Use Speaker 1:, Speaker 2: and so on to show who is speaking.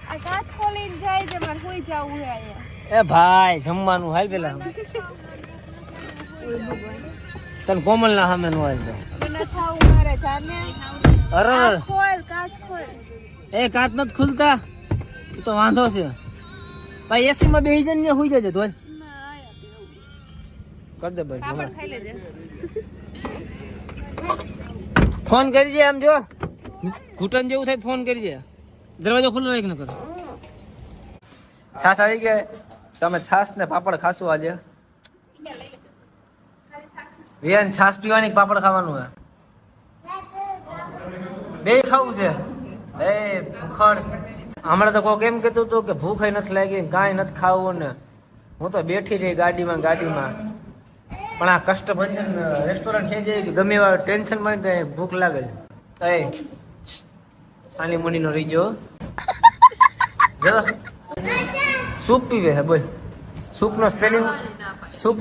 Speaker 1: આ કાચ ખોલીને જાય છે મારે કોઈ જાવું હે અહીંયા
Speaker 2: એ ભાઈ જમવાનું હાલ પેલા તને કોમલ ના સામે નો હાલ
Speaker 1: મને ખાવું મારે જાને
Speaker 2: અરે
Speaker 1: કાચ ખોલ
Speaker 2: એ કાચ નથી ખુલતા એ તો વાંધો છે ભાઈ એસી માં બેસી જઈને સુઈ જજે ધોલ કર દે ભાઈ
Speaker 1: પાપડ ખાઈ લેજે
Speaker 2: ફોન કરજે આમ જો ઘૂંટણ જેવું થાય ફોન કરજે દરવાજો ખુલ્લો રાખ ન કરો છાસ આવી ગયા તમે છાસ ને પાપડ ખાશો આજે વિયાન છાસ પીવાની પાપડ ખાવાનું હે બે ખાવું છે એ ભૂખડ હમણાં તો કોઈ કેમ કહેતું હતું કે ભૂખ નથી લાગી કાંઈ નથી ખાવું ને હું તો બેઠી રહી ગાડીમાં પણ આ કષ્ટભંજન રેસ્ટોરન્ટ છે કે ગમે એવા ટેન્શન માં ભૂખ લાગે છે એ છાની મુની નો રીજો સૂપ પીવે હે બોલ સૂપ નો સ્પેલિંગ સૂપ